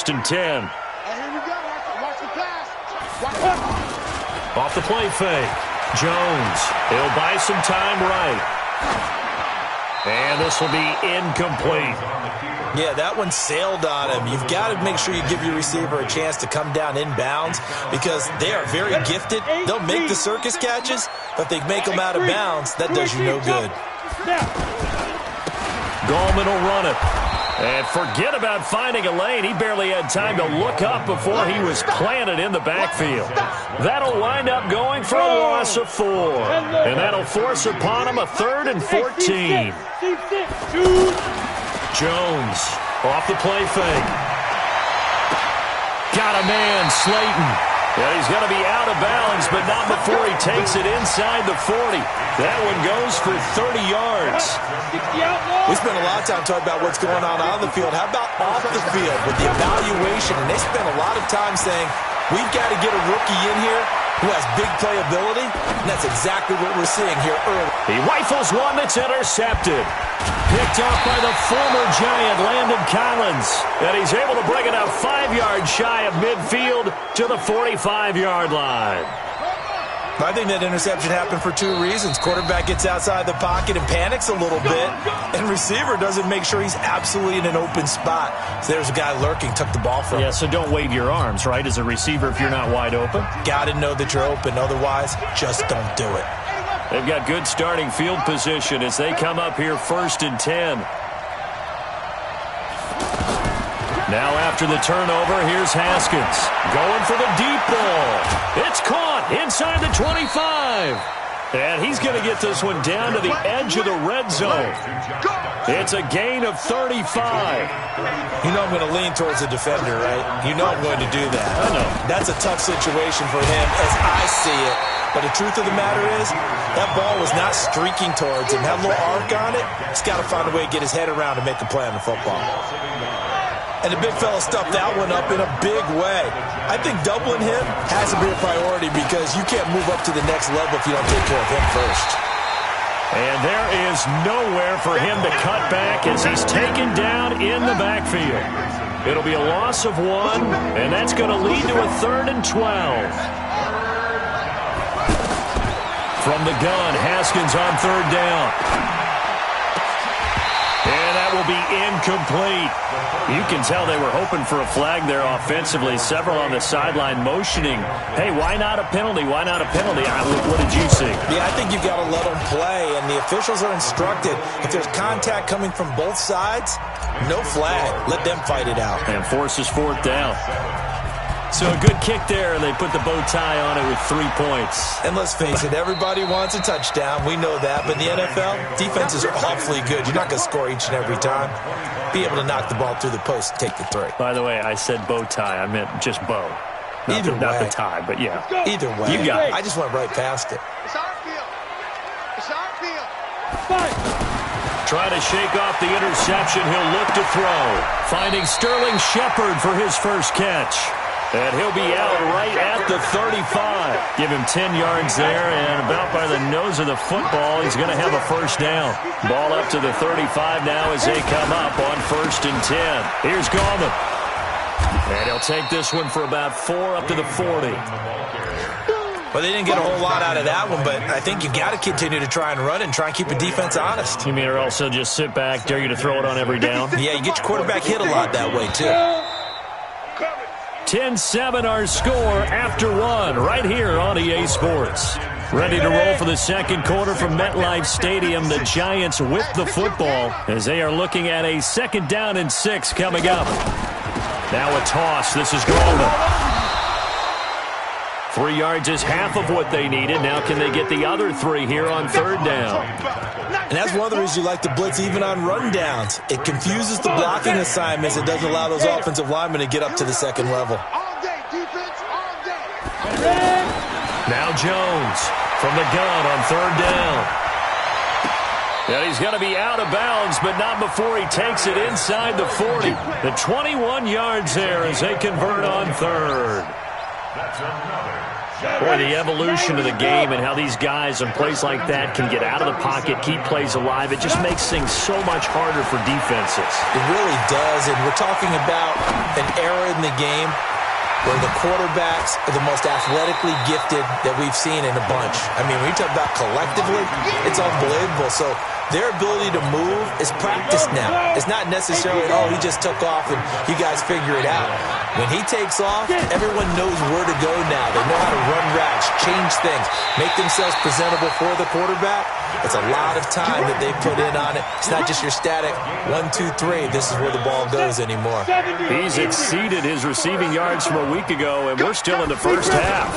first and 10. Here we go. Watch the pass. Off the play fake. Jones. He'll buy some time right. And this will be incomplete. Yeah, that one sailed on him. You've got to make sure you give your receiver a chance to come down inbounds because they are very gifted. They'll make the circus catches, but if they make them out of bounds, that does you no good. Gallman will run it. And forget about finding a lane. He barely had time to look up before he was planted in the backfield. That'll wind up going for a loss of 4. And that'll force upon him a 3rd and 14. Jones off the play fake. Got a man, Slayton. Yeah, he's going to be out of bounds, but not before he takes it inside the 40. That one goes for 30 yards. We spent a lot of time talking about what's going on the field. How about off the field with the evaluation? And they spent a lot of time saying, we've got to get a rookie in here who has big playability, and that's exactly what we're seeing here early. He rifles one that's intercepted. Picked off by the former Giant, Landon Collins. And he's able to bring it up 5 yards shy of midfield to the 45-yard line. I think that interception happened for 2 reasons. Quarterback gets outside the pocket and panics a little bit, and receiver doesn't make sure he's absolutely in an open spot. So there's a guy lurking, took the ball from him. Yeah, so don't wave your arms, right, as a receiver if you're not wide open? Got to know that you're open. Otherwise, just don't do it. They've got good starting field position as they come up here 1st and 10. Now after the turnover, here's Haskins. Going for the deep ball. It's caught inside the 25. And he's going to get this one down to the edge of the red zone. It's a gain of 35. You know I'm going to lean towards the defender, right? You know I'm going to do that. I know. That's a tough situation for him as I see it. But the truth of the matter is, that ball was not streaking towards him. Had a little arc on it. He's got to find a way to get his head around and make a play on the football. And the big fella stuffed that one up in a big way. I think doubling him has to be a priority because you can't move up to the next level if you don't take care of him first. And there is nowhere for him to cut back as he's taken down in the backfield. It'll be a loss of 1, and that's going to lead to a 3rd and 12. From the gun, Haskins on 3rd down. And that will be incomplete. You can tell they were hoping for a flag there offensively. Several on the sideline motioning, hey, why not a penalty? Why not a penalty? What did you see? Yeah, I think you've got to let them play, and the officials are instructed. If there's contact coming from both sides, no flag. Let them fight it out. And forces 4th down. So a good kick there, and they put the bow tie on it with 3 points. And let's face it, everybody wants a touchdown. We know that. But in the NFL, defenses are awfully good. You're not going to score each and every time. Be able to knock the ball through the post and take the 3. By the way, I said bow tie. I meant just bow. Not the tie, but yeah. Either way. You got it. I just went right past it. It's our field. It's our field. Try to shake off the interception. He'll look to throw. Finding Sterling Shepard for his first catch. And he'll be out right at the 35. Give him 10 yards there, and about by the nose of the football, he's going to have a first down. Ball up to the 35 now as they come up on 1st and 10. Here's Gallman. And he'll take this one for about 4 up to the 40. Well, they didn't get a whole lot out of that one, but I think you got to continue to try and run it and try and keep the defense honest. You mean or also just sit back, dare you to throw it on every down? Yeah, you get your quarterback hit a lot that way, too. 10-7 our score after 1 right here on EA Sports. Ready to roll for the second quarter from MetLife Stadium. The Giants with the football as they are looking at a 2nd down and 6 coming up. Now a toss. This is Gallman. 3 yards is half of what they needed. Now can they get the other 3 here on 3rd down? And that's one of the reasons you like to blitz even on run downs. It confuses the blocking assignments. It doesn't allow those offensive linemen to get up to the second level. All day, defense, all day. Now Jones from the gun on 3rd down. And he's going to be out of bounds, but not before he takes it inside the 40. The 21 yards there as they convert on 3rd. That's another Boy, the evolution of the game and how these guys and plays like that can get out of the pocket, keep plays alive, it just makes things so much harder for defenses. It really does, and we're talking about an era in the game where the quarterbacks are the most athletically gifted that we've seen in a bunch. I mean, when you talk about collectively, it's unbelievable. So their ability to move is practiced now. It's not necessarily, oh, he just took off and you guys figure it out. When he takes off, everyone knows where to go now. They know how to run routes, change things, make themselves presentable for the quarterback. It's a lot of time that they put in on it. It's not just your static 1, 2, 3. This is where the ball goes anymore. He's exceeded his receiving yards from a week ago, and we're still in the first half.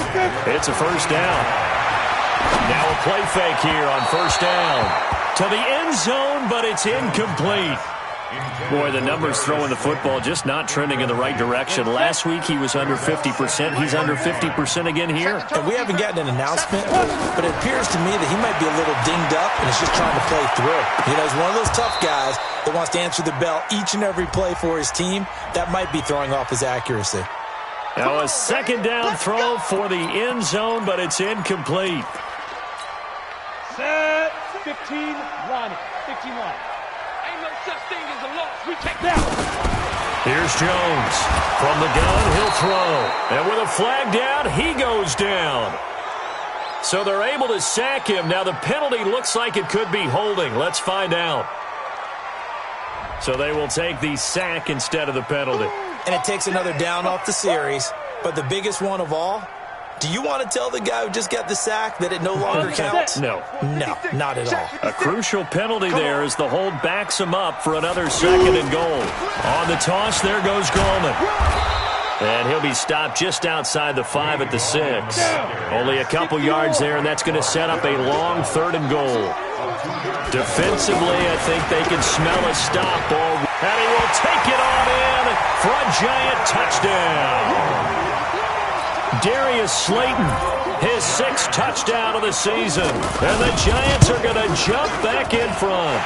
It's a first down. Now a play fake here on first down. To the end zone, but it's incomplete. Boy, the numbers throwing the football just not trending in the right direction. Last week he was under 50%. He's under 50% again here. And we haven't gotten an announcement, but it appears to me that he might be a little dinged up and is just trying to play through. You know, he's one of those tough guys that wants to answer the bell each and every play for his team. That might be throwing off his accuracy. Now a second down throw for the end zone, but it's incomplete. Set 15-1. 15-1. Such thing as a loss. We take that. Here's Jones. From the gun, he'll throw. And with a flag down, he goes down. So they're able to sack him. Now the penalty looks like it could be holding. Let's find out. So they will take the sack instead of the penalty. And it takes another down off the series. But the biggest one of all, do you want to tell the guy who just got the sack that it no longer counts? No. No, not at all. A crucial penalty there as the hold backs him up for another second and goal. On the toss, there goes Gallman. And he'll be stopped just outside the 5 at the 6. Only a couple yards there, and that's going to set up a long 3rd and goal. Defensively, I think they can smell a stop. And he will take it on in for a giant touchdown. Darius Slayton, his 6th touchdown of the season. And the Giants are going to jump back in front.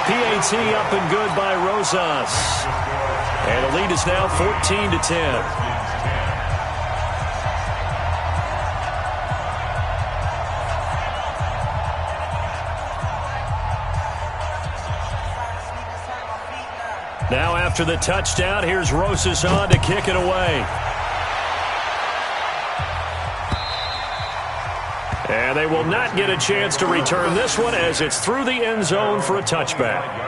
PAT up and good by Rosas. And the lead is now 14-10. Now after the touchdown, here's Rosas on to kick it away. And they will not get a chance to return this one as it's through the end zone for a touchback.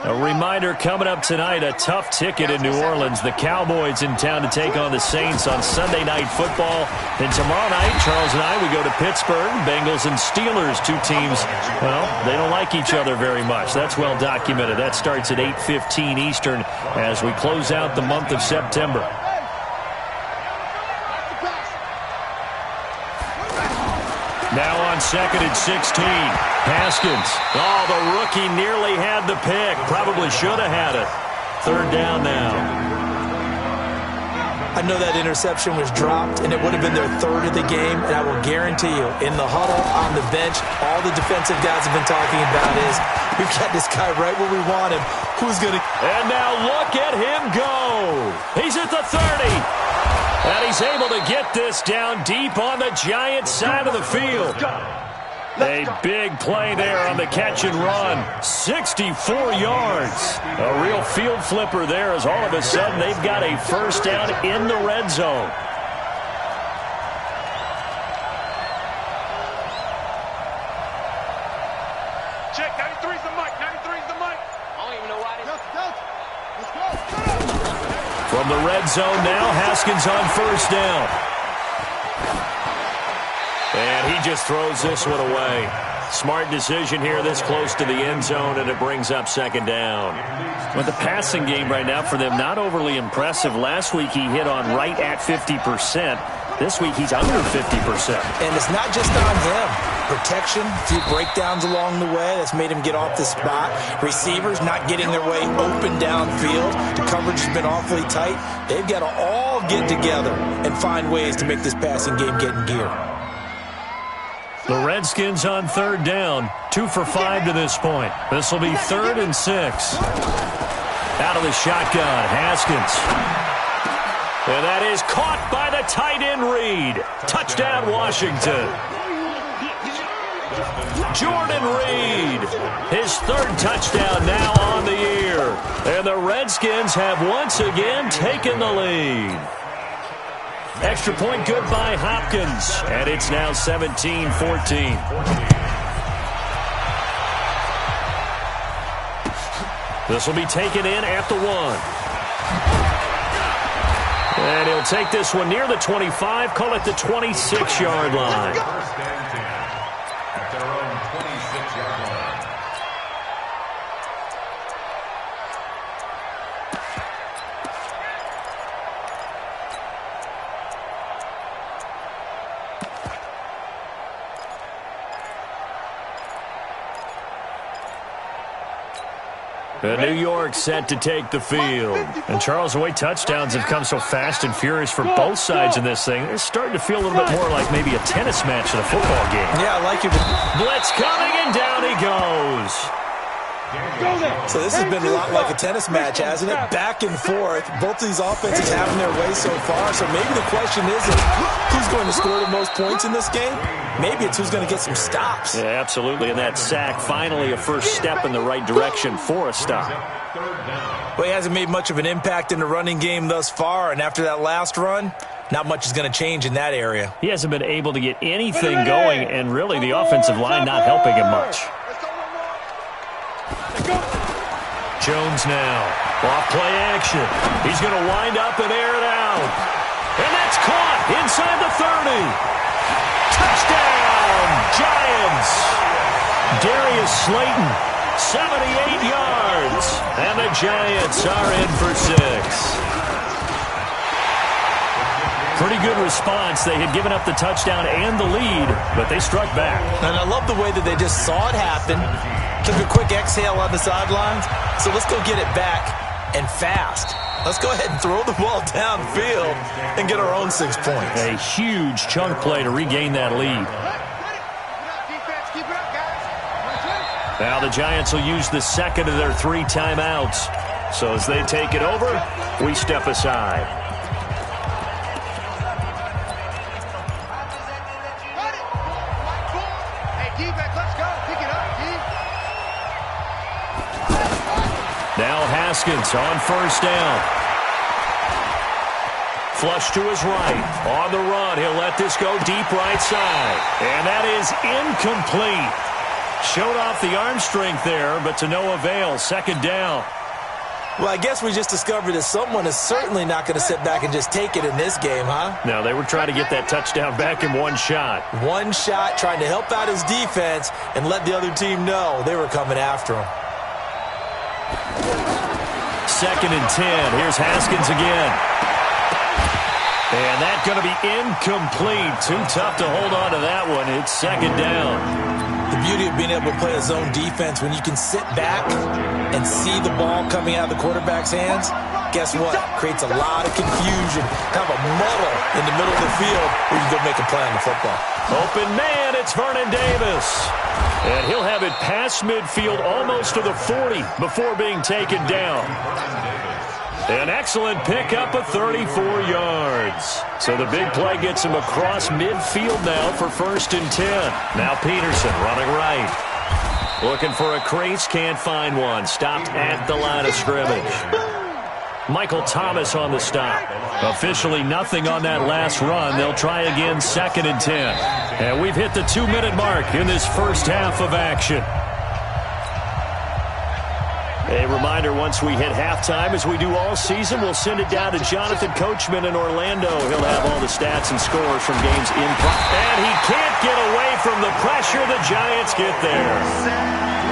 A reminder coming up tonight, a tough ticket in New Orleans. The Cowboys in town to take on the Saints on Sunday Night Football. And tomorrow night, Charles and I, we go to Pittsburgh. Bengals and Steelers, two teams, well, they don't like each other very much. That's well documented. That starts at 8:15 Eastern as we close out the month of September. Now on 2nd and 16. Haskins. Oh, the rookie nearly had the pick. Probably should have had it. 3rd down now. I know that interception was dropped, and it would have been their 3rd of the game, and I will guarantee you, in the huddle, on the bench, all the defensive guys have been talking about is, we've got this guy right where we want him. Who's going to... And now look at him go. He's at the 30. And he's able to get this down deep on the Giants side of the field. A big play there on the catch and run. 64 yards. A real field flipper there as all of a sudden they've got a first down in the red zone. Check, 93's the mic, 93's the mic. I don't even know why this. Let's go. From the red zone now, Haskins on first down. And he just throws this one away. Smart decision here this close to the end zone, and it brings up 2nd down. But the passing game right now for them, not overly impressive. Last week he hit on right at 50%. This week he's under 50%. And it's not just on him. protection, a few breakdowns along the way. That's made him get off the spot. Receivers not getting their way open downfield. The coverage has been awfully tight. They've got to all get together and find ways to make this passing game get in gear. The Redskins on third down, 2 for 5 to this point. This will be 3rd and 6. Out of the shotgun, Haskins. And that is caught by the tight end Reed. Touchdown, Washington. Jordan Reed, his 3rd touchdown now on the year. And the Redskins have once again taken the lead. Extra point good by Hopkins, and it's now 17-14. This will be taken in at the 1. And he'll take this one near the 25, call it the 26-yard line. At their own 26-yard line. New York set to take the field. And Charles, the way touchdowns have come so fast and furious for both sides in this thing, it's starting to feel a little bit more like maybe a tennis match than a football game. Yeah, I like it. Blitz coming, and down he goes. So this has been a lot like a tennis match, hasn't it? Back and forth. Both of these offenses having their way so far. So maybe the question isn't who's going to score the most points in this game. Maybe it's who's going to get some stops. Yeah, absolutely. And that sack, finally a first step in the right direction for a stop. Well, he hasn't made much of an impact in the running game thus far. And after that last run, not much is going to change in that area. He hasn't been able to get anything going, and really the offensive line not helping him much. Jones now. Off play action. He's going to wind up and air it out. And that's caught inside the 30. Touchdown, Giants. Darius Slayton, 78 yards. And the Giants are in for 6. Pretty good response. They had given up the touchdown and the lead, but they struck back. And I love the way that they just saw it happen. Took a quick exhale on the sidelines. So let's go get it back and fast. Let's go ahead and throw the ball downfield and get our own 6 points. A huge chunk play to regain that lead. Now the Giants will use the second of their 3 timeouts. So as they take it over, we step aside. Now Haskins on first down. Flush to his right. On the run, he'll let this go deep right side. And that is incomplete. Showed off the arm strength there, but to no avail. Second down. Well, I guess we just discovered that someone is certainly not going to sit back and just take it in this game, huh? No, they were trying to get that touchdown back in one shot. One shot, trying to help out his defense and let the other team know they were coming after him. 2nd and 10. Here's Haskins again. And that's going to be incomplete. Too tough to hold on to that one. It's second down. The beauty of being able to play a zone defense, when you can sit back and see the ball coming out of the quarterback's hands, guess what? Creates a lot of confusion, kind of a muddle in the middle of the field where you can go make a play on the football. Open man, it's Vernon Davis. And he'll have it past midfield almost to the 40 before being taken down. An excellent pickup of 34 yards. So the big play gets him across midfield now for 1st and 10. Now Peterson running right. Looking for a crease, can't find one. Stopped at the line of scrimmage. Michael Thomas on the stop. Officially nothing on that last run. They'll try again 2nd and 10. And we've hit the 2-minute mark in this first half of action. A reminder, once we hit halftime, as we do all season, we'll send it down to Jonathan Coachman in Orlando. He'll have all the stats and scores from games in progress. And he can't get away from the pressure. The Giants get there.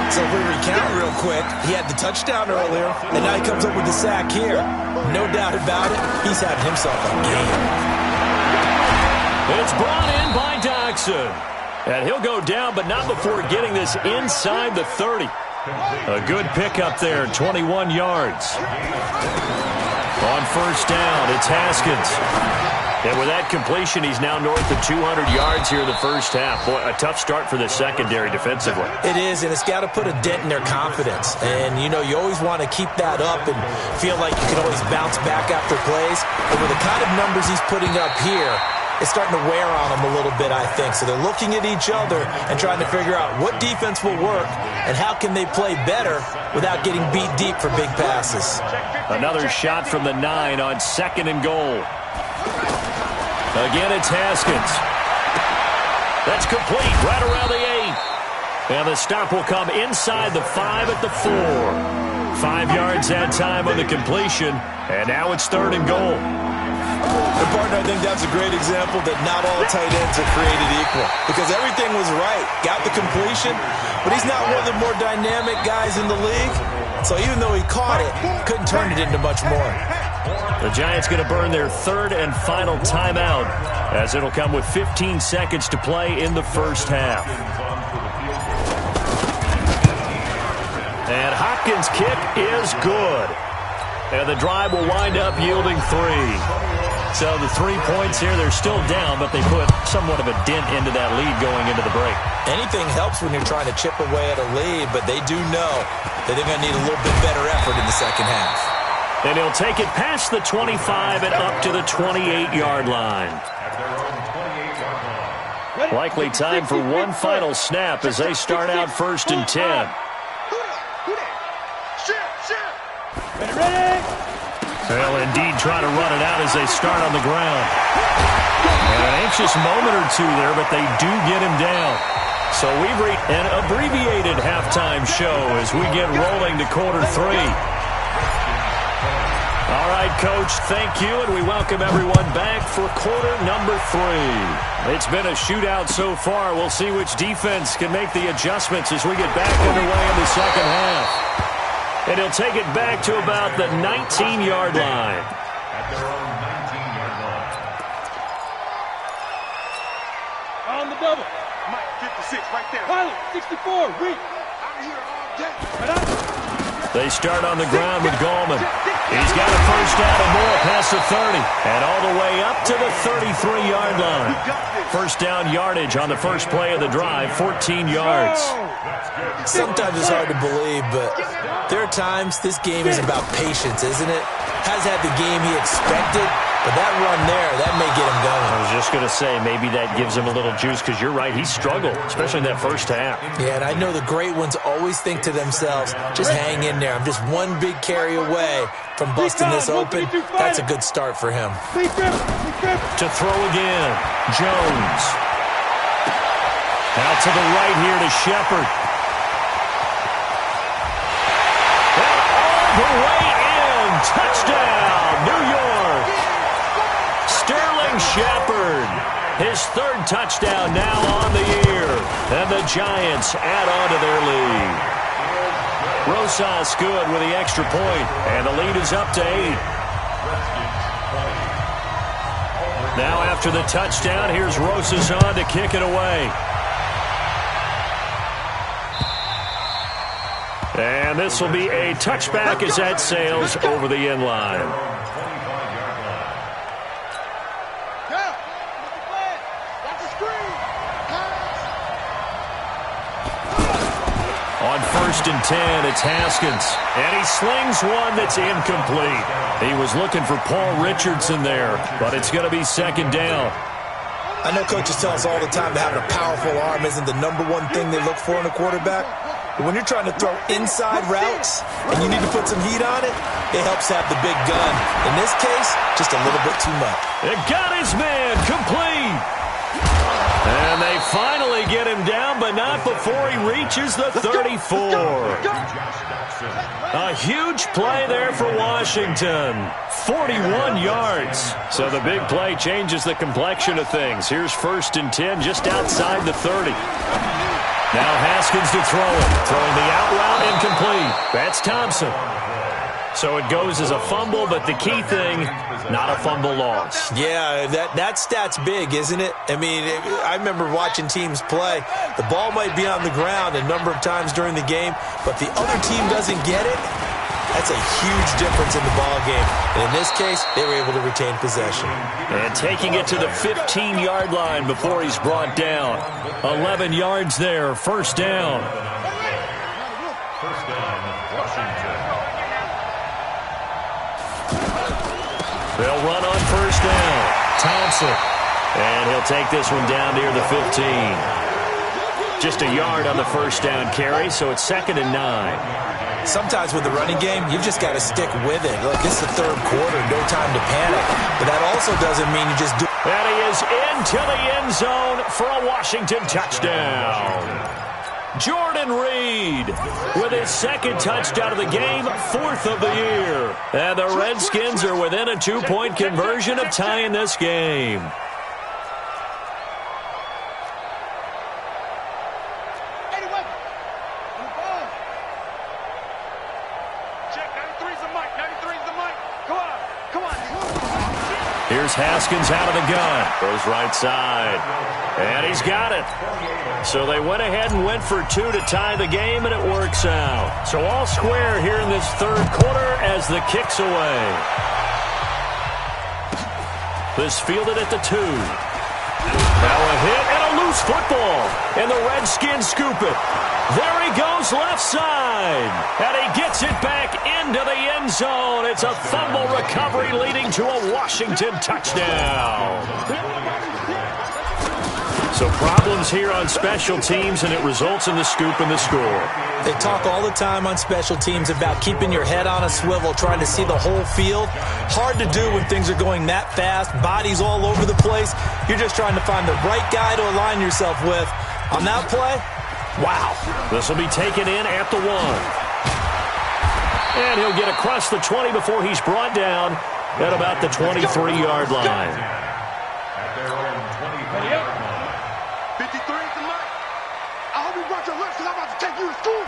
So if we recount real quick, he had the touchdown earlier, and now he comes up with the sack here. No doubt about it, he's having himself a game. It's brought in by Doxson. And he'll go down, but not before getting this inside the 30. A good pickup there, 21 yards. On first down, it's Haskins. And with that completion, he's now north of 200 yards here in the first half. Boy, a tough start for the secondary defensively. It is, and it's got to put a dent in their confidence. And, you know, you always want to keep that up and feel like you can always bounce back after plays. But with the kind of numbers he's putting up here, it's starting to wear on them a little bit, I think. So they're looking at each other and trying to figure out what defense will work and how can they play better without getting beat deep for big passes. Another shot from the 9 on 2nd and goal. Again, it's Haskins. That's complete right around the 8. And the stop will come inside the 5 at the 4. 5 yards that time on the completion. And now it's 3rd and goal. And partner, I think that's a great example that not all tight ends are created equal. Because everything was right. Got the completion, but he's not one of the more dynamic guys in the league. So even though he caught it, couldn't turn it into much more. The Giants going to burn their 3rd and final timeout as it'll come with 15 seconds to play in the first half. And Hopkins' kick is good. And the drive will wind up yielding 3. So the 3 points here, they're still down, but they put somewhat of a dent into that lead going into the break. Anything helps when you're trying to chip away at a lead, but they do know that they're going to need a little bit better effort in the second half. And he'll take it past the 25 and up to the 28-yard line. Likely time for one final snap as they start out 1st and 10. They'll indeed try to run it out as they start on the ground. And an anxious moment or two there, but they do get him down. So we've reached an abbreviated halftime show as we get rolling to quarter 3. All right, Coach, thank you, and we welcome everyone back for quarter number 3. It's been a shootout so far. We'll see which defense can make the adjustments as we get back underway in the second half. And he'll take it back to about the 19-yard line. At their own 19-yard line. On the double. Mike, 56, right there. Pilot, 64, reach. I'm here all day. Right up. They start on the ground with Gallman. He's got a first down and more past the 30. And all the way up to the 33-yard line. First down yardage on the first play of the drive, 14 yards. Sometimes it's hard to believe, but there are times this game is about patience, isn't it? Has had the game he expected, but that run there, that may get him going. I was just going to say, maybe that gives him a little juice, because you're right, he struggled, especially in that first half. Yeah, and I know the great ones always think to themselves, just hang in there. I'm just one big carry away from busting this open. That's a good start for him. To throw again, Jones. Out to the right here to Shepard. All the way in. Touchdown, New York. Sterling Shepard. His 3rd touchdown now on the year. And the Giants add on to their lead. Rosas good with the extra point. And the lead is up to 8. Now after the touchdown, here's Rosas on to kick it away. And this will be a touchback as that sails over the end line. On 1st and 10, it's Haskins. And he slings one that's incomplete. He was looking for Paul Richardson there, but it's going to be 2nd down. I know coaches tell us all the time that having a powerful arm isn't the #1 thing they look for in a quarterback. But when you're trying to throw inside routes and you need to put some heat on it, it helps have the big gun. In this case, just a little bit too much. It got his man complete. And they finally get him down, but not before he reaches the 34. A huge play there for Washington. 41 yards. So the big play changes the complexion of things. Here's 1st and 10 just outside the 30. Now Haskins to throw it. Throwing the out route incomplete. That's Thompson. So it goes as a fumble, but the key thing, not a fumble loss. Yeah, that stat's big, isn't it? I mean, I remember watching teams play. The ball might be on the ground a number of times during the game, but the other team doesn't get it. That's a huge difference in the ball game. And in this case, they were able to retain possession. And taking it to the 15-yard line before he's brought down. 11 yards there, first down. First down, Washington. They'll run on first down. Thompson. And he'll take this one down near the 15. Just a yard on the first down carry, so it's 2nd and 9. Sometimes with the running game, you've just got to stick with it. Look, it's the third quarter, no time to panic. But that also doesn't mean you just do. And he is into the end zone for a Washington touchdown. Jordan Reed with his 2nd touchdown of the game, 4th of the year. And the Redskins are within a 2-point conversion of tying this game. Here's Haskins out of the gun. Goes right side. And he's got it. So they went ahead and went for 2 to tie the game, and it works out. So all square here in this third quarter as the kick's away. This fielded at the 2. Now a hit and a loose football. And the Redskins scoop it. There he goes left side. And he gets it back into the end zone. It's a fumble recovery leading to a Washington touchdown. So problems here on special teams, and it results in the scoop and the score. They talk all the time on special teams about keeping your head on a swivel, trying to see the whole field. Hard to do when things are going that fast, bodies all over the place. You're just trying to find the right guy to align yourself with. On that play, wow. This will be taken in at the 1. And he'll get across the 20 before he's brought down at about the 23-yard line. At their own 23-yard line. 53 is the mark. I hope you brought your lunch because I'm about to take you to school.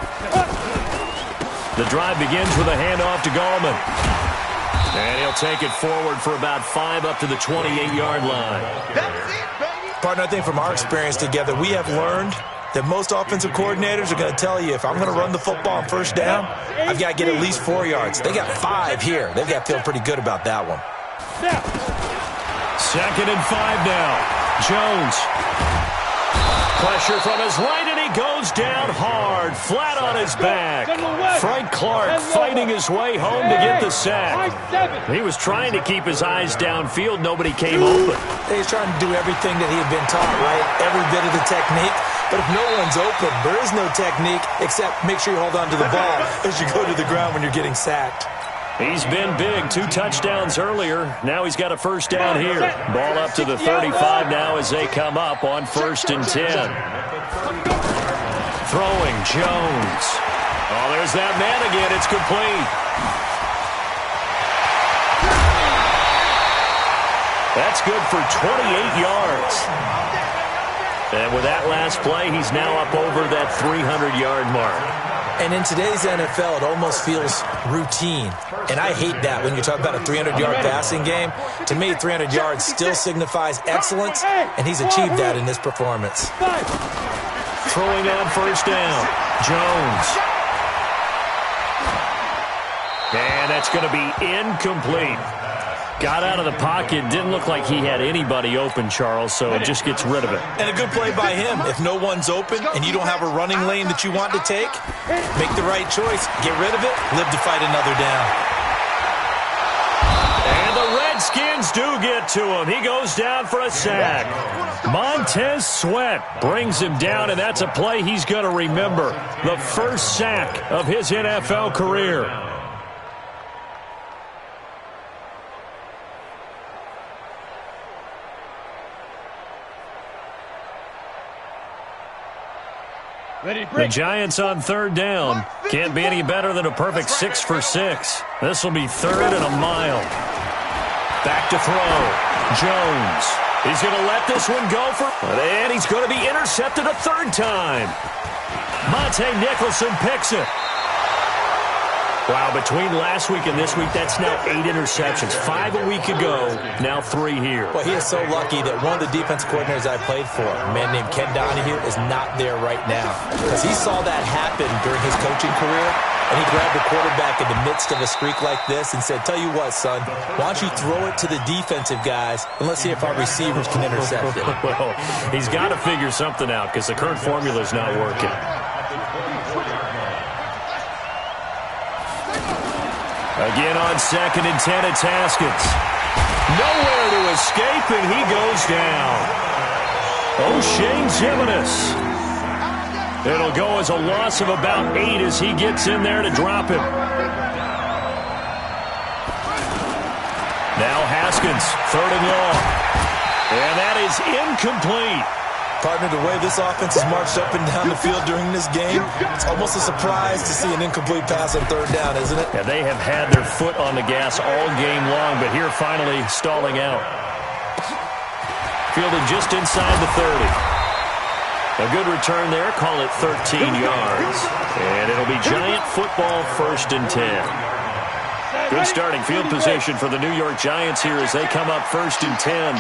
The drive begins with a handoff to Gallman. And he'll take it forward for about 5 up to the 28-yard line. That's it, baby. Partner, I think from our experience together, we have learned that most offensive coordinators are going to tell you, if I'm going to run the football on first down, I've got to get at least 4 yards. They got 5 here. They've got to feel pretty good about that one. 2nd and 5 now. Jones. Pressure from his right, and he goes down hard, flat on his back. Frank Clark fighting his way home to get the sack. He was trying to keep his eyes downfield. Nobody came open. He's trying to do everything that he had been taught, right? Every bit of the technique. But if no one's open, there is no technique except make sure you hold on to the ball as you go to the ground when you're getting sacked. He's been big. 2 touchdowns earlier. Now he's got a first down here. Ball up to the 35 now as they come up on 1st and 10. Throwing Jones. Oh, there's that man again. It's complete. That's good for 28 yards. And with that last play, he's now up over that 300-yard mark. And in today's NFL, it almost feels routine. And I hate that when you talk about a 300-yard passing game. To me, 300 yards still signifies excellence, and he's achieved that in this performance. Throwing on first down, Jones. And that's going to be incomplete. Got out of the pocket. Didn't look like he had anybody open, Charles, so it just gets rid of it. And a good play by him. If no one's open and you don't have a running lane that you want to take, make the right choice. Get rid of it. Live to fight another down. And the Redskins do get to him. He goes down for a sack. Montez Sweat brings him down, and that's a play he's going to remember. The first sack of his NFL career. The Giants on 3rd down. Can't be any better than a perfect 6 for 6. This will be 3rd and a mile. Back to throw. Jones. He's going to let this one go for... And he's going to be intercepted a 3rd time. Monte Nicholson picks it. Wow, between last week and this week, that's now 8 interceptions. 5 a week ago, now 3 here. Well, he is so lucky that one of the defense coordinators I played for, a man named Ken Donahue, is not there right now. Because he saw that happen during his coaching career, and he grabbed the quarterback in the midst of a streak like this and said, tell you what, son, why don't you throw it to the defensive guys, and let's see if our receivers can intercept it. Well, he's got to figure something out because the current formula is not working. Again on 2nd and 10, it's Haskins. Nowhere to escape, and he goes down. O'Shane Jimenez. It'll go as a loss of about 8 as he gets in there to drop him. Now Haskins, 3rd and long. And that is incomplete. Partner, the way this offense has marched up and down the field during this game, it's almost a surprise to see an incomplete pass on 3rd down, isn't it? Yeah, they have had their foot on the gas all game long, but here finally stalling out. Fielded just inside the 30. A good return there, call it 13 yards. And it'll be Giant football, 1st and 10. Good starting field position for the New York Giants here as they come up 1st and 10.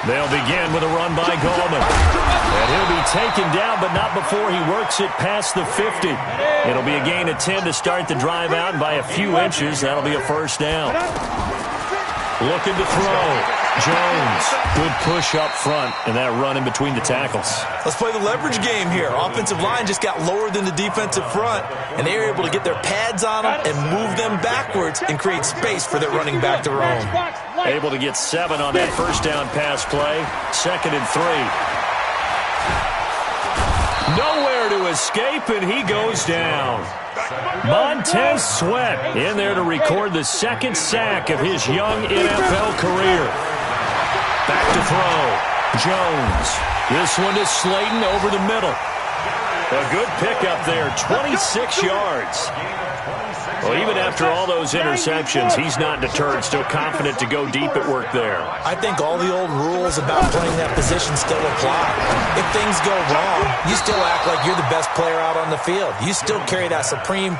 They'll begin with a run by Gallman. And he'll be taken down, but not before he works it past the 50. It'll be a gain of 10 to start the drive out, and by a few inches, that'll be a 1st down. Looking to throw. Jones, good push up front, and that run in between the tackles. Let's play the leverage game here. Offensive line just got lower than the defensive front, and they were able to get their pads on them and move them backwards and create space for their running back to roam. Able to get 7 on that 1st down pass play. 2nd and 3. Nowhere to escape, and he goes down. Montez Sweat in there to record the 2nd sack of his young NFL career. Back to throw. Jones. This one to Slayton over the middle. A good pickup there, 26 yards. Well, even after all those interceptions, he's not deterred, still confident to go deep at work there. I think all the old rules about playing that position still apply. If things go wrong, you still act like you're the best player out on the field. You still carry that supreme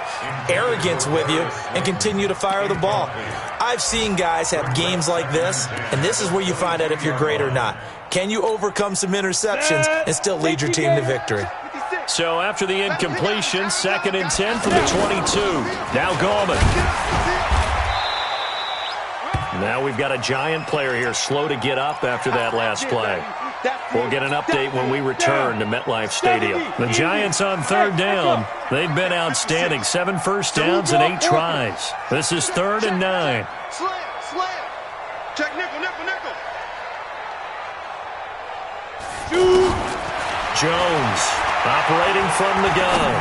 arrogance with you and continue to fire the ball. I've seen guys have games like this, and this is where you find out if you're great or not. Can you overcome some interceptions and still lead your team to victory? So after the incompletion, 2nd and 10 from the 22. Now Gallman. Now we've got a Giant player here slow to get up after that last play. We'll get an update when we return to MetLife Stadium. The Giants on 3rd down. They've been outstanding. 7 first downs and 8 tries. This is 3rd and 9. Slam. Check nickel. Jones operating from the gun.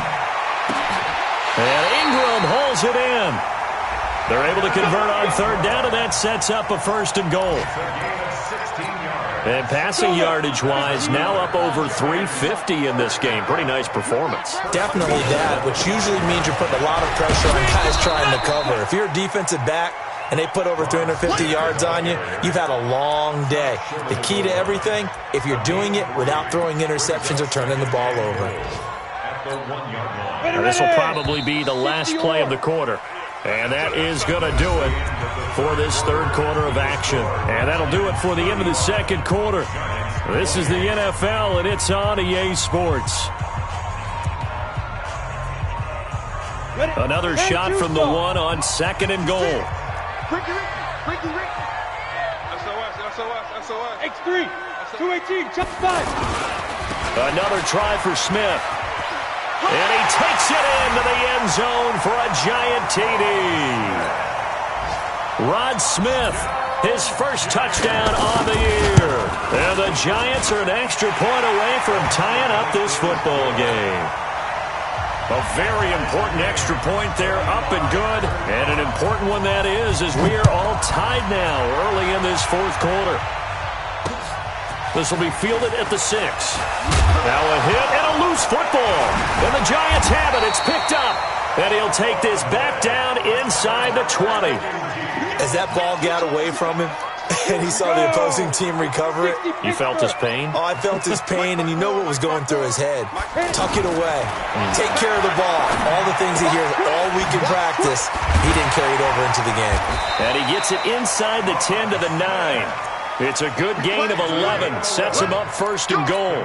And Ingram hauls it in. They're able to convert on 3rd down, and that sets up a 1st and goal. And passing yardage-wise, now up over 350 in this game. Pretty nice performance. Definitely that, which usually means you're putting a lot of pressure on guys trying to cover. If you're a defensive back and they put over 350 yards on you, you've had a long day. The key to everything, if you're doing it without throwing interceptions or turning the ball over. This will probably be the last play of the quarter. And that is going to do it for this 3rd quarter of action. And that'll do it for the end of the 2nd quarter. This is the NFL, and it's on EA Sports. Another shot from the 1 on 2nd and goal. Ricky. SOS. X3, 218, chop 5. Another try for Smith. And he takes it into the end zone for a Giant TD. Rod Smith, his first touchdown on the year. And the Giants are an extra point away from tying up this football game. A very important extra point there, up and good. And an important one that is, as we are all tied now early in this 4th quarter. This will be fielded at the 6. Now a hit and a loose football. And the Giants have it. It's picked up. And he'll take this back down inside the 20. As that ball got away from him, and he saw the opposing team recover it. You felt his pain? Oh, I felt his pain, and you know what was going through his head. Tuck it away. Take care of the ball. All the things he hears all week in practice, he didn't carry it over into the game. And he gets it inside the 10 to the 9. It's a good gain of 11. Sets him up first and goal.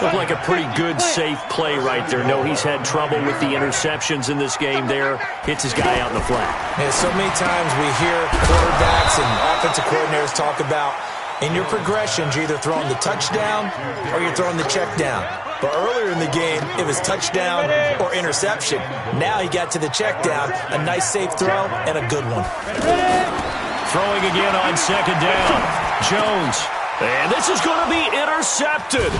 Looked like a pretty good, safe play right there. No, he's had trouble with the interceptions in this game there. Hits his guy out in the flat. Yeah, so many times we hear quarterbacks and offensive coordinators talk about in your progressions, you're either throwing the touchdown or you're throwing the check down. But earlier in the game, it was touchdown or interception. Now he got to the check down, a nice safe throw, and a good one. Throwing again on second down. Jones. And this is going to be intercepted.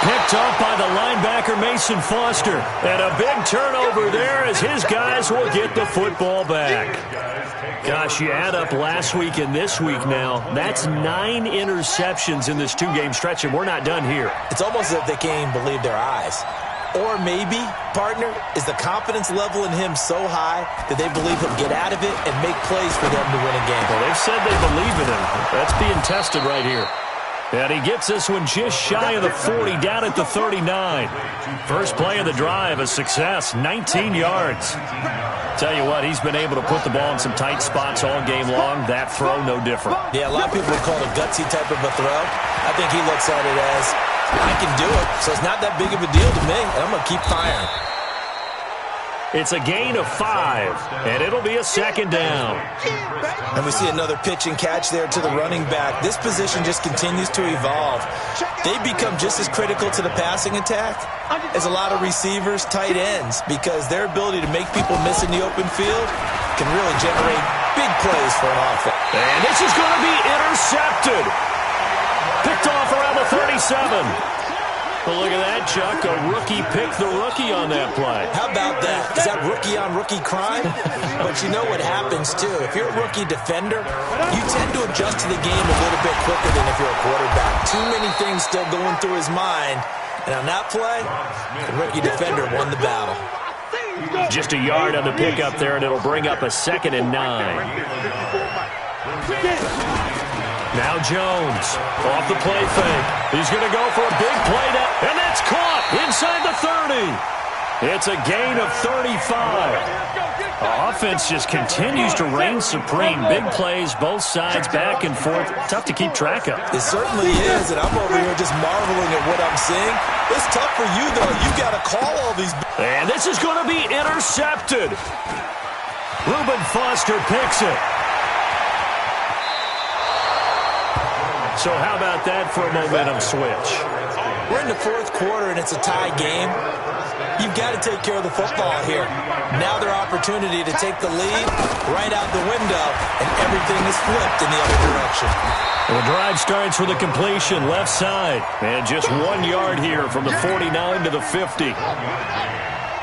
Picked up by the linebacker, Mason Foster. And a big turnover there as his guys will get the football back. Gosh, you add up last week and this week now. That's 9 interceptions in this 2-game stretch, and we're not done here. It's almost as if they can't even believe their eyes. Or maybe, partner, is the confidence level in him so high that they believe he'll get out of it and make plays for them to win a game. Well, they've said they believe in him. That's being tested right here. And he gets this one just shy of the 40, down at the 39. First play of the drive, a success, 19 yards. Tell you what, he's been able to put the ball in some tight spots all game long. That throw, no different. Yeah, a lot of people would call it a gutsy type of a throw. I think he looks at it as, I can do it, so it's not that big of a deal to me, and I'm going to keep firing. It's a gain of 5, and it'll be a second down. And we see another pitch and catch there to the running back. This position just continues to evolve. They become just as critical to the passing attack as a lot of receivers, tight ends, because their ability to make people miss in the open field can really generate big plays for an offense. And this is going to be intercepted. Picked off around the 37. Well, look at that, Chuck. A rookie picked the rookie on that play. How about that? Is that rookie-on-rookie crime? But you know what happens, too. If you're a rookie defender, you tend to adjust to the game a little bit quicker than if you're a quarterback. Too many things still going through his mind. And on that play, the rookie defender won the battle. Just a yard on the pickup there, and it'll bring up a 2nd and 9. Now Jones, off the play fake. He's going to go for a big play now, and that's caught inside the 30. It's a gain of 35. Offense just continues to reign supreme. Big plays, both sides, back and forth. Tough to keep track of. It certainly is, and I'm over here just marveling at what I'm seeing. It's tough for you, though. You got to call all these. And this is going to be intercepted. Reuben Foster picks it. So how about that for a momentum switch? We're in the 4th quarter, and it's a tie game. You've got to take care of the football here. Now their opportunity to take the lead right out the window, and everything is flipped in the other direction. Well, the drive starts with a completion left side, and just 1 yard here from the 49 to the 50.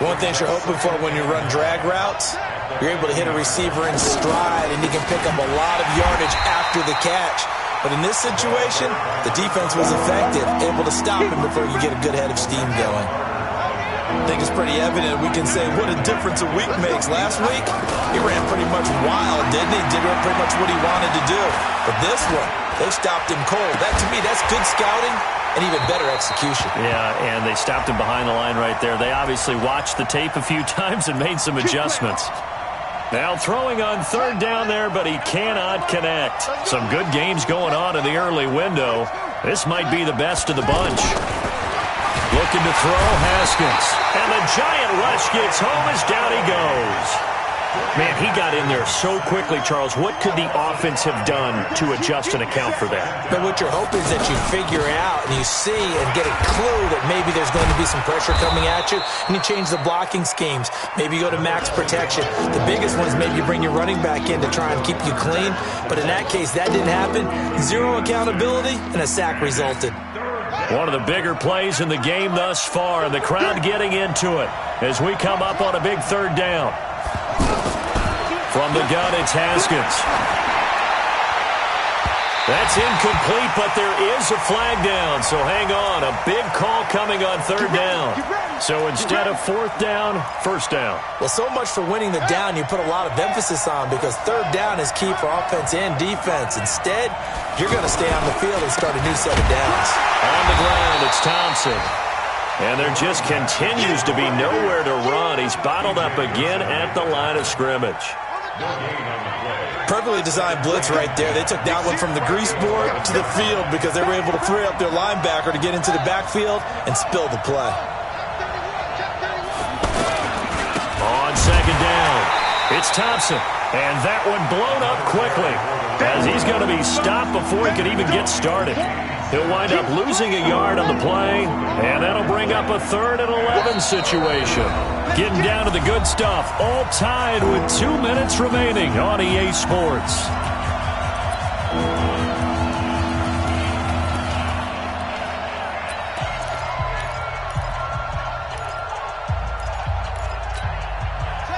One thing you're hoping for when you run drag routes, you're able to hit a receiver in stride, and you can pick up a lot of yardage after the catch. But in this situation, the defense was effective, able to stop him before you get a good head of steam going. I think it's pretty evident we can say what a difference a week makes. Last week, he ran pretty much wild, didn't he? Did pretty much what he wanted to do. But this one, they stopped him cold. That, to me, that's good scouting and even better execution. Yeah, and they stopped him behind the line right there. They obviously watched the tape a few times and made some adjustments. Now throwing on 3rd down there, but he cannot connect. Some good games going on in the early window. This might be the best of the bunch. Looking to throw, Haskins. And the giant rush gets home as down he goes. Man, he got in there so quickly, Charles. What could the offense have done to adjust and account for that? But what you're hoping is that you figure out and you see and get a clue that maybe there's going to be some pressure coming at you, and you change the blocking schemes. Maybe you go to max protection. The biggest one is maybe you bring your running back in to try and keep you clean. But in that case, that didn't happen. 0 accountability, and a sack resulted. One of the bigger plays in the game thus far, and the crowd getting into it as we come up on a big 3rd down. From the gun, it's Haskins. That's incomplete, but there is a flag down, so hang on. A big call coming on third down. So instead of fourth down, first down. Well, so much for winning the down you put a lot of emphasis on, because third down is key for offense and defense. Instead, you're going to stay on the field and start a new set of downs. On the ground, it's Thompson. And there just continues to be nowhere to run. He's bottled up again at the line of scrimmage. Perfectly designed blitz right there. They took that one from the grease board to the field because they were able to free up their linebacker to get into the backfield and spill the play. On second down, it's Thompson. And that one blown up quickly as he's going to be stopped before he can even get started. He'll wind up losing a yard on the play, and that'll bring up a 3rd and 11 situation. Getting down to the good stuff, all tied with 2 minutes remaining on EA Sports.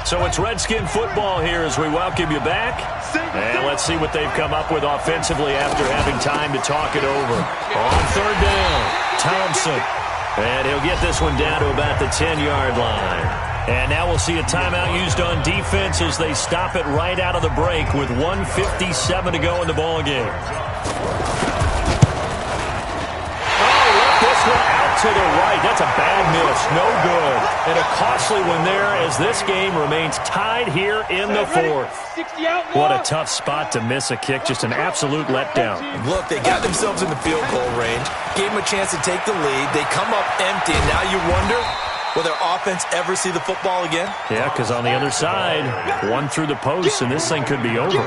So it's Redskin football here as we welcome you back. And let's see what they've come up with offensively after having time to talk it over. On third down, Thompson. And he'll get this one down to about the 10-yard line. And now we'll see a timeout used on defense as they stop it right out of the break with 1:57 to go in the ballgame. This one out to the right. That's a bad miss. No good. And a costly one there as this game remains tied here in the 4th. What a tough spot to miss a kick. Just an absolute letdown. Look, they got themselves in the field goal range, gave them a chance to take the lead. They come up empty, and now you wonder, will their offense ever see the football again? Yeah, because on the other side, one through the post, and this thing could be over.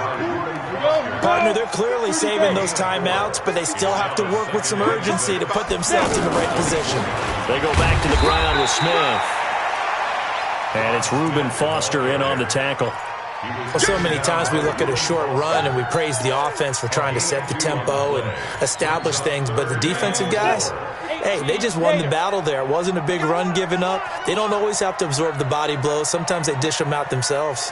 Partner, they're clearly saving those timeouts, but they still have to work with some urgency to put themselves in the right position. They go back to the ground with Smith. And it's Reuben Foster in on the tackle. Well, so many times we look at a short run and we praise the offense for trying to set the tempo and establish things, but the defensive guys, hey, they just won the battle there. It wasn't a big run given up. They don't always have to absorb the body blows. Sometimes they dish them out themselves.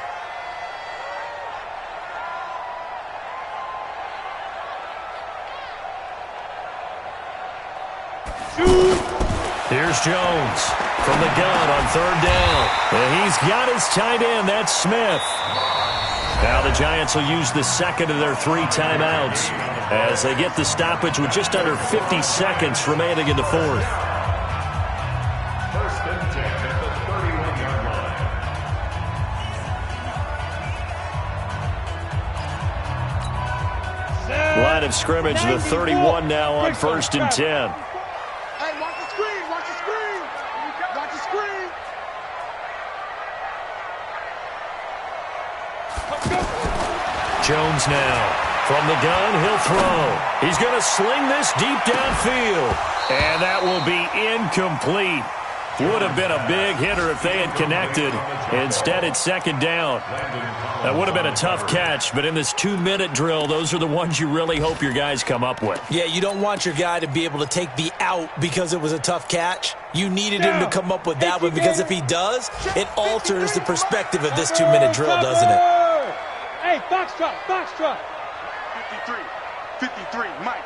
Here's Jones from the gun on third down. And he's got his tight end. That's Smith. Now the Giants will use the second of their 3 timeouts as they get the stoppage with just under 50 seconds remaining in the 4th. 1st and 10 at the 31-yard line. Line of scrimmage, the 31 now on 1st and 10. Hey, watch the screen, watch the screen. Watch the screen. Jones now from the gun. He'll throw. He's going to sling this deep downfield. And that will be incomplete. Would have been a big hitter if they had connected. Instead, it's 2nd down. That would have been a tough catch, but in this 2-minute drill, those are the ones you really hope your guys come up with. Yeah, you don't want your guy to be able to take the out because it was a tough catch. You needed him to come up with that one, because if he does, it alters the perspective of this 2-minute drill, doesn't it? Hey, box truck, box truck. 53, Mike.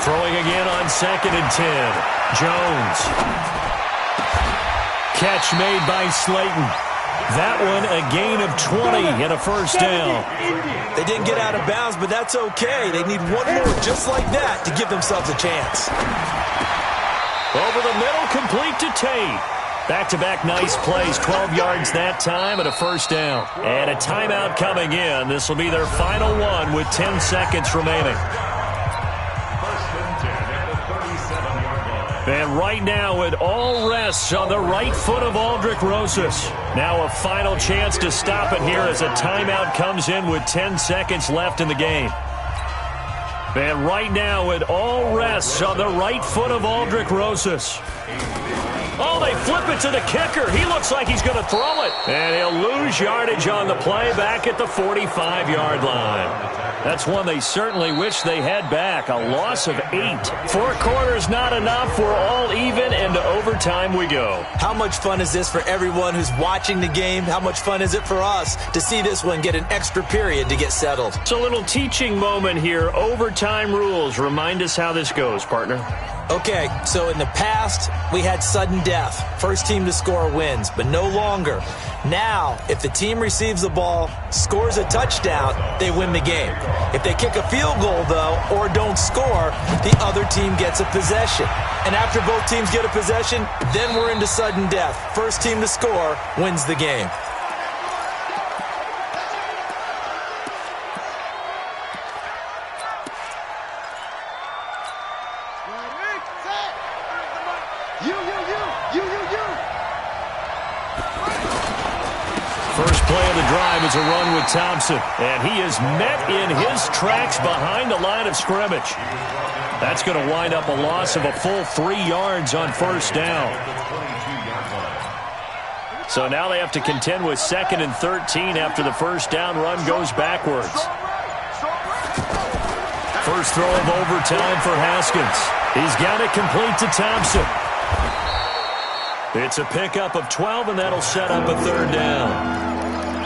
Throwing again on 2nd and 10. Jones. Catch made by Slayton. That one a gain of 20 and a 1st down. They didn't get out of bounds, but that's okay. They need one more just like that to give themselves a chance. Over the middle, complete to Tate. Back-to-back nice plays, 12 yards that time and a 1st down. And a timeout coming in. This will be their final one with 10 seconds remaining. 1st and 10 at the 37-yard line. And right now it all rests on the right foot of Aldrick Rosas. Now a final chance to stop it here as a timeout comes in with 10 seconds left in the game. And right now it all rests on the right foot of Aldrick Rosas. Oh, they flip it to the kicker. He looks like he's going to throw it. And he'll lose yardage on the play back at the 45-yard line. That's one they certainly wish they had back. A loss of 8. 4 quarters not enough. We're all even, and to overtime we go. How much fun is this for everyone who's watching the game? How much fun is it for us to see this one get an extra period to get settled? It's a little teaching moment here. Overtime rules. Remind us how this goes, partner. Okay, so in the past, we had sudden death. First team to score wins, but no longer. Now, if the team receives the ball, scores a touchdown, they win the game. If they kick a field goal, though, or don't score, the other team gets a possession. And after both teams get a possession, then we're into sudden death. First team to score wins the game. First play of the drive is a run with Thompson, and he is met in his tracks behind the line of scrimmage. That's going to wind up a loss of a full 3 yards on first down. So now they have to contend with 2nd and 13 after the first down run goes backwards. First throw of overtime for Haskins. He's got it complete to Thompson. It's a pickup of 12, and that'll set up a 3rd down.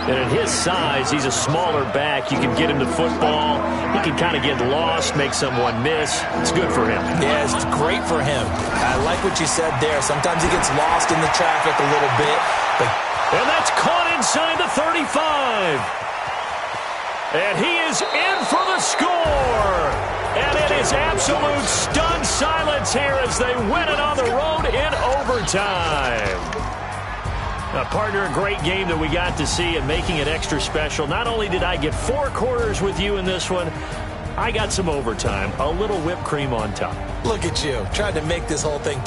And at his size, he's a smaller back. You can get him to football. He can kind of get lost, make someone miss. It's good for him. Yeah, it's great for him. I like what you said there. Sometimes he gets lost in the traffic a little bit. And that's caught inside the 35. And he is in for the score. And it is absolute stunned silence here as they win it on the road in overtime. Partner, a great game that we got to see, and making it extra special. Not only did I get 4 quarters with you in this one, I got some overtime. A little whipped cream on top. Look at you, trying to make this whole thing